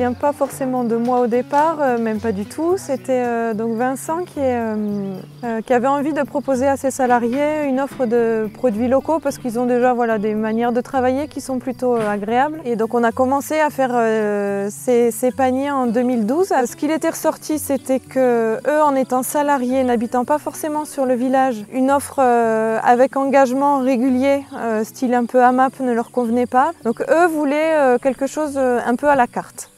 vient pas forcément de moi au départ, même pas du tout. C'était donc Vincent qui avait envie de proposer à ses salariés une offre de produits locaux parce qu'ils ont déjà voilà, des manières de travailler qui sont plutôt agréables. Et donc on a commencé à faire ces paniers en 2012. Ce qu'il était ressorti, c'était que eux, en étant salariés, n'habitant pas forcément sur le village, une offre avec engagement régulier, style un peu AMAP, ne leur convenait pas. Donc eux voulaient quelque chose un peu à la carte,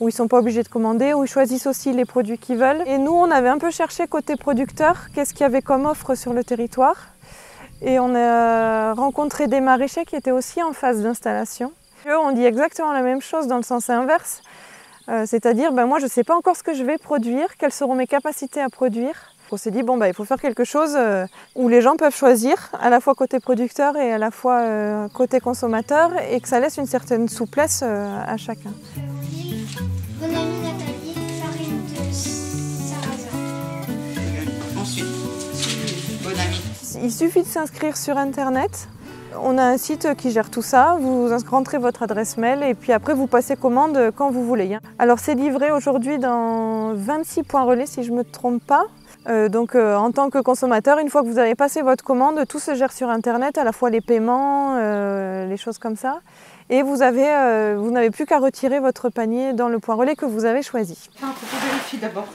où ils ne sont pas obligés de commander, où ils choisissent aussi les produits qu'ils veulent. Et nous, on avait un peu cherché côté producteur, qu'est-ce qu'il y avait comme offre sur le territoire. Et on a rencontré des maraîchers qui étaient aussi en phase d'installation. Eux, on dit exactement la même chose dans le sens inverse, c'est-à-dire moi je ne sais pas encore ce que je vais produire, quelles seront mes capacités à produire. On s'est dit il faut faire quelque chose où les gens peuvent choisir, à la fois côté producteur et à la fois côté consommateur, et que ça laisse une certaine souplesse à chacun. Bonne amie Nathalie, farine de sarrasin. Ensuite, bonne amie. Il suffit de s'inscrire sur internet. On a un site qui gère tout ça, vous rentrez votre adresse mail et puis après vous passez commande quand vous voulez. Alors c'est livré aujourd'hui dans 26 points relais si je ne me trompe pas. Donc en tant que consommateur, une fois que vous avez passé votre commande, tout se gère sur internet, à la fois les paiements, les choses comme ça. Et vous n'avez plus qu'à retirer votre panier dans le point relais que vous avez choisi. Faut vérifier d'abord.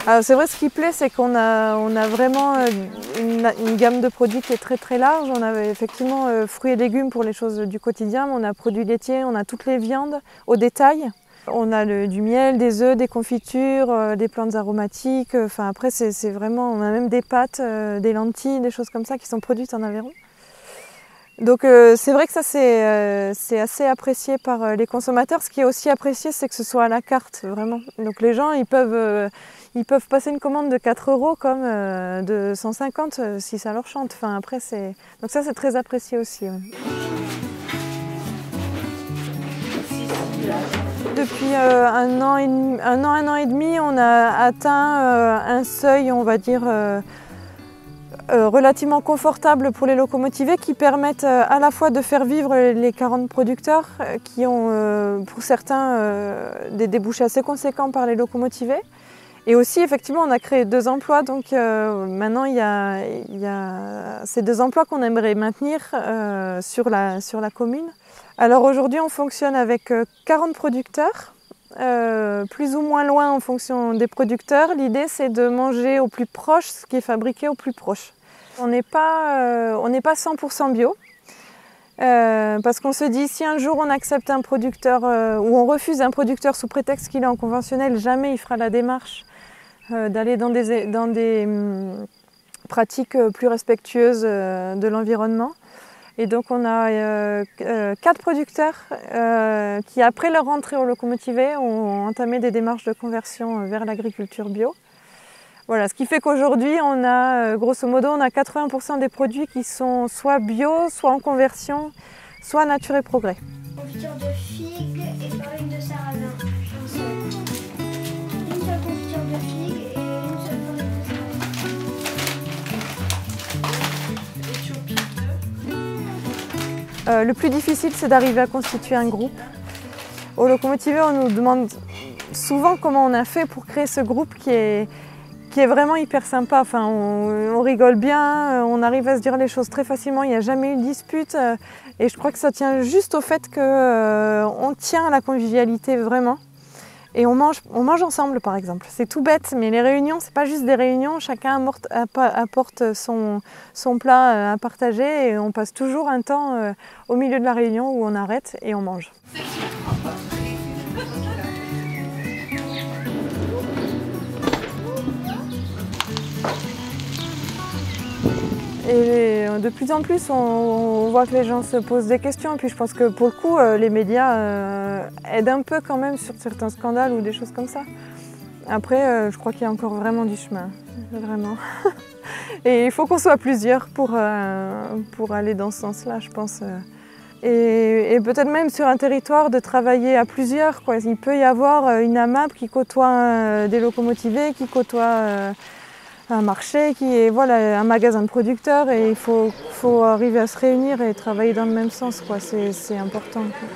Alors c'est vrai, ce qui plaît, c'est qu'on a vraiment une gamme de produits qui est très très large. On a effectivement fruits et légumes pour les choses du quotidien, mais on a produits laitiers, on a toutes les viandes au détail. On a du miel, des œufs, des confitures, des plantes aromatiques. Enfin après c'est vraiment, on a même des pâtes, des lentilles, des choses comme ça qui sont produites en Aveyron. Donc c'est vrai que ça c'est assez apprécié par les consommateurs. Ce qui est aussi apprécié, c'est que ce soit à la carte, vraiment. Donc les gens ils peuvent passer une commande de 4 € comme de 150 si ça leur chante. Enfin, après, donc ça c'est très apprécié aussi. Ouais. Depuis un an et demi, on a atteint un seuil, on va dire, relativement confortable pour les locomotivés qui permettent à la fois de faire vivre les 40 producteurs qui ont pour certains des débouchés assez conséquents par les locomotivés. Et aussi effectivement on a créé 2 emplois, donc maintenant il y a ces 2 emplois qu'on aimerait maintenir sur la commune. Alors aujourd'hui on fonctionne avec 40 producteurs. Plus ou moins loin en fonction des producteurs. L'idée c'est de manger au plus proche ce qui est fabriqué au plus proche. On n'est pas 100% bio parce qu'on se dit si un jour on accepte un producteur ou on refuse un producteur sous prétexte qu'il est en conventionnel, jamais il fera la démarche d'aller dans des pratiques plus respectueuses de l'environnement. Et donc on a 4 producteurs qui, après leur entrée au locomotivé, ont entamé des démarches de conversion vers l'agriculture bio. Voilà, ce qui fait qu'aujourd'hui, on a, grosso modo, on a 80% des produits qui sont soit bio, soit en conversion, soit nature et progrès. Confiture de figues et farine de sarrasin. Une seule confiture de figues et une seule farine de sarrasin. Le plus difficile, c'est d'arriver à constituer un groupe. Au locomotivé, on nous demande souvent comment on a fait pour créer ce groupe qui est vraiment hyper sympa. Enfin, on rigole bien, on arrive à se dire les choses très facilement, il n'y a jamais eu de dispute. Et je crois que ça tient juste au fait qu'on tient à la convivialité vraiment. Et on mange ensemble par exemple. C'est tout bête, mais les réunions, c'est pas juste des réunions, chacun apporte son plat à partager et on passe toujours un temps au milieu de la réunion où on arrête et on mange. Et de plus en plus, on voit que les gens se posent des questions. Et puis je pense que pour le coup, les médias aident un peu quand même sur certains scandales ou des choses comme ça. Après, je crois qu'il y a encore vraiment du chemin, vraiment. Et il faut qu'on soit plusieurs pour aller dans ce sens-là, je pense. Et peut-être même sur un territoire de travailler à plusieurs, quoi. Il peut y avoir une AMAP qui côtoie des locomotivés, qui côtoie un marché, qui est voilà, un magasin de producteurs, et il faut arriver à se réunir et travailler dans le même sens, quoi. C'est important, quoi.